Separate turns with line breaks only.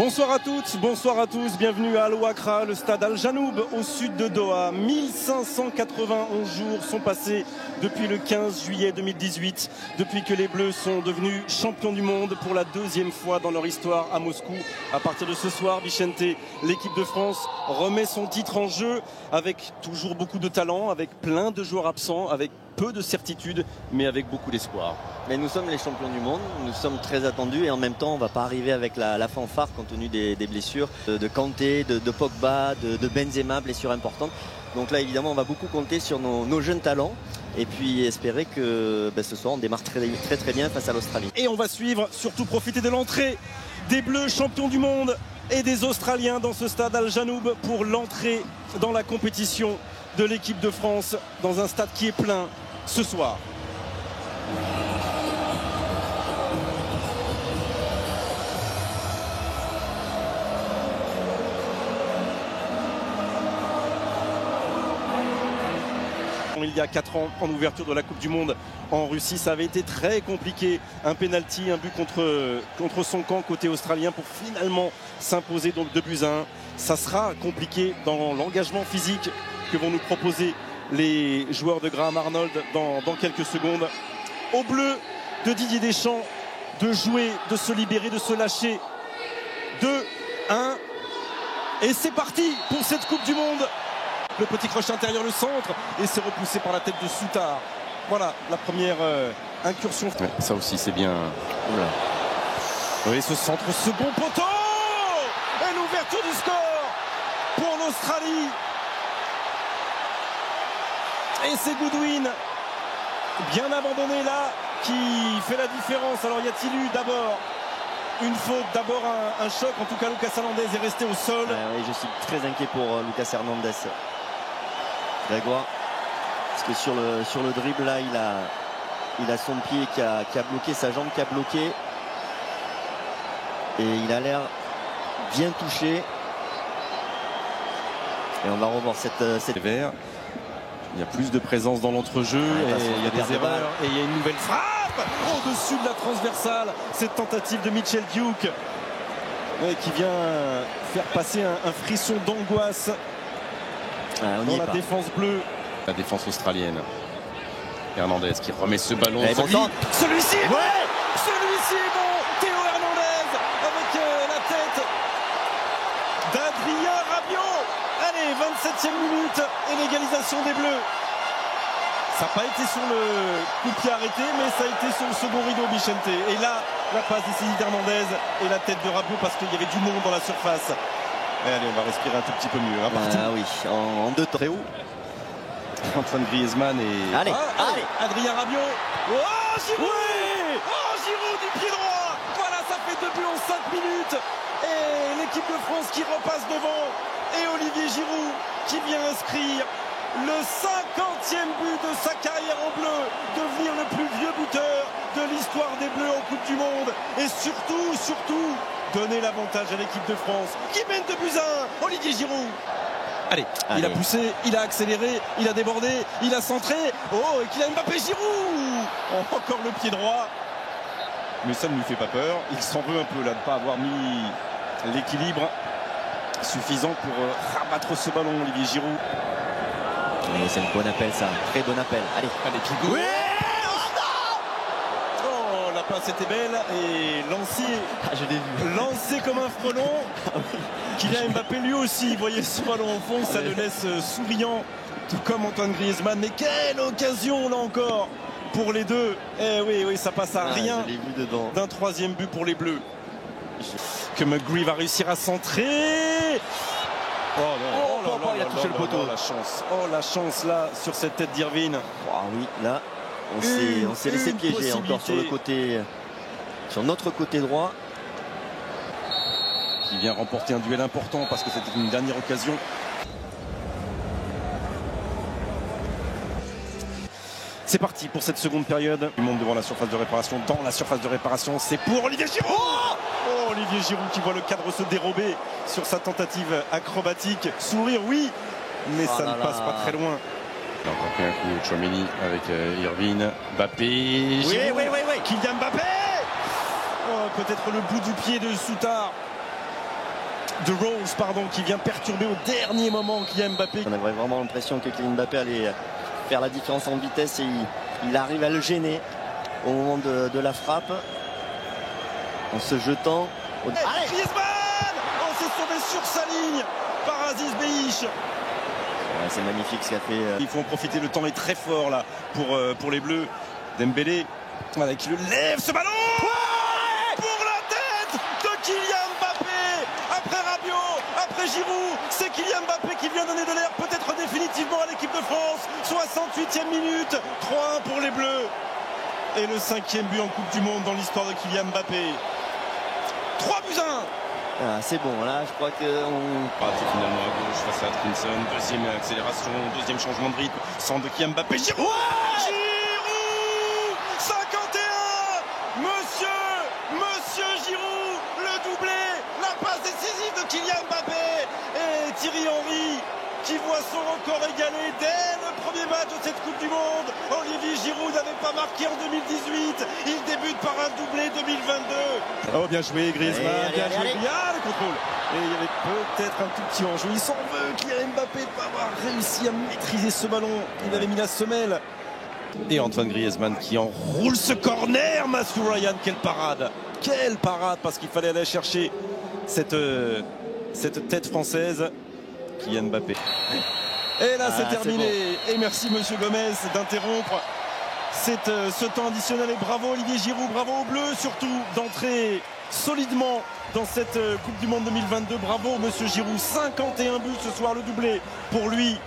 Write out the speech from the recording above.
Bonsoir à toutes, bonsoir à tous, bienvenue à Al Wakra, le stade Al Janoub au sud de Doha. 1591 jours sont passés depuis le 15 juillet 2018, depuis que les Bleus sont devenus champions du monde pour la deuxième fois dans leur histoire à Moscou. À partir de ce soir, Vicente, l'équipe de France remet son titre en jeu avec toujours beaucoup de talent, avec plein de joueurs absents, avec peu de certitude, mais avec beaucoup d'espoir.
Mais nous sommes les champions du monde, nous sommes très attendus et en même temps on ne va pas arriver avec la fanfare compte tenu des blessures de Kanté, de Pogba, de Benzema, blessures importantes. Donc là évidemment on va beaucoup compter sur nos jeunes talents et puis espérer que ce soir on démarre très bien face à l'Australie.
Et on va suivre, surtout profiter de l'entrée des Bleus champions du monde et des Australiens dans ce stade Al Janoub pour l'entrée dans la compétition de l'équipe de France dans un stade qui est plein ce soir. Il y a 4 ans en ouverture de la Coupe du Monde en Russie, ça avait été très compliqué, un penalty, un but contre son camp côté australien pour finalement s'imposer donc 2-1. Ça sera compliqué dans l'engagement physique que vont nous proposer les joueurs de Graham Arnold dans quelques secondes. Au bleu de Didier Deschamps de jouer, de se libérer, de se lâcher. 2-1 et c'est parti pour cette Coupe du Monde. Le petit crochet intérieur, le centre, et c'est repoussé par la tête de Souttar. Voilà la première incursion. Ouais, ça aussi c'est bien. Oula. Oui, ce centre, second poteau et l'ouverture du score pour l'Australie. Et c'est Goodwin, bien abandonné là, qui fait la différence. Alors y a-t-il eu d'abord une faute, d'abord un choc? En tout cas, Lucas Hernandez est resté au sol.
Oui, je suis très inquiet pour Lucas Hernandez. Grégoire, parce que sur le dribble là, il a son pied qui a bloqué, sa jambe qui a bloqué. Et il a l'air bien touché. Et on va revoir cette
vert. Il y a plus de présence dans l'entrejeu, il y a des erreurs et il y a une nouvelle frappe au-dessus de la transversale. Cette tentative de Mitchell Duke qui vient faire passer un frisson d'angoisse dans la défense bleue. La défense australienne. Hernandez qui remet ce ballon. Celui-ci est bon. Celui-ci est bon. Théo Hernandez avec la tête d'Adrien Rabiot. Allez, 27e minute et l'égalisation des Bleus. Ça n'a pas été sur le coup de pied arrêté, mais ça a été sur le second rideau, Vicente. Et là, la passe décisive d'Hernandez et la tête de Rabiot parce qu'il y avait du monde dans la surface. Et allez, on va respirer un tout petit peu mieux. Hein,
ah oui, en deux temps.
Très haut. Antoine Griezmann et...
Allez.
Adrien Rabiot. Oh, Giroud. Oui. Oh, Giroud du pied droit. Voilà, ça fait 2 buts en 5 minutes. Et l'équipe de France qui repasse devant. Et Olivier Giroud qui vient inscrire le 50e but de sa carrière en bleu, devenir le plus vieux buteur de l'histoire des Bleus en Coupe du Monde et surtout donner l'avantage à l'équipe de France qui mène 2-1. Olivier Giroud. Allez, il a poussé, il a accéléré, il a débordé, il a centré. Oh, et Kylian Mbappé, Giroud. Encore le pied droit. Mais ça ne lui fait pas peur. Il s'en veut un peu là de ne pas avoir mis l'équilibre suffisant pour rabattre ce ballon, Olivier Giroud.
Oui, c'est un bon appel, ça. Très bon appel. Allez,
Pigo. Oui. Oh, la passe était belle et lancé.
Je l'ai vu.
Lancé comme un frelon. Kylian Mbappé lui aussi, voyez ce ballon au fond, ça le laisse souriant, tout comme Antoine Griezmann. Mais quelle occasion là encore pour les deux. Eh oui, ça passe à rien d'un 3e but pour les Bleus. Que McGree va réussir à centrer. Oh non,
il a touché le poteau.
La chance là sur cette tête d'Irvine.
Oh, oui, là on s'est laissé piéger encore sur notre côté droit.
Qui vient remporter un duel important parce que c'était une dernière occasion. C'est parti pour cette seconde période. Il monte devant la surface de réparation. Dans la surface de réparation, c'est pour Olivier Giroud. Oh, Olivier Giroud qui voit le cadre se dérober sur sa tentative acrobatique. Sourire, oui, mais ça ne passe pas très loin. Il a encore pris un coup Tchouaméni avec Irvine. Mbappé, Giroud. Oui. Kylian Mbappé. Oh, peut-être le bout du pied de Souttar. de Rose, pardon, qui vient perturber au dernier moment Kylian Mbappé.
On avait vraiment l'impression que Kylian Mbappé allait faire la différence en vitesse et il arrive à le gêner au moment de la frappe en se jetant.
Allez, Griezmann, on s'est sauvé sur sa ligne par Aziz Beich.
Ouais, c'est magnifique ce qu'a fait.
Il faut en profiter, le temps est très fort là pour les Bleus. Dembélé, voilà, qui le lève ce ballon. Pour la tête de Kylian Mbappé. Après Rabiot, après Giroud, c'est Kylian Mbappé qui vient donner de l'air peut-être définitivement à l'équipe de France. 68e minute, 3-1 pour les Bleus. Et le 5e but en Coupe du Monde dans l'histoire de Kylian Mbappé. 3-1.
Ah, c'est bon, là je crois qu'on...
Finalement à gauche face à Atkinson, deuxième accélération, deuxième changement de rythme, centre de Kylian Mbappé. Giroud, Giroud 51. Monsieur Giroud, le doublé, la passe décisive de Kylian Mbappé. Et Thierry Henry qui voit son record égalé dès le premier match de cette Coupe du Monde. Olivier Giroud n'avait pas marqué en 2018. Il débute par un doublé 2022. Oh, bien joué Griezmann, bien joué. Ah, le contrôle. Et il y avait peut-être un tout petit enjeu. Il s'en veut, Kylian Mbappé, de pas avoir réussi à maîtriser ce ballon. Il avait mis la semelle. Et Antoine Griezmann qui enroule ce corner. Mathieu Ryan, quelle parade. Quelle parade, parce qu'il fallait aller chercher cette tête française. Kylian Mbappé. Et là c'est terminé. Bon. Et merci monsieur Gomez d'interrompre ce temps additionnel. Et bravo Olivier Giroud, bravo aux Bleus surtout d'entrer solidement dans cette Coupe du Monde 2022. Bravo monsieur Giroud, 51 buts ce soir, le doublé pour lui.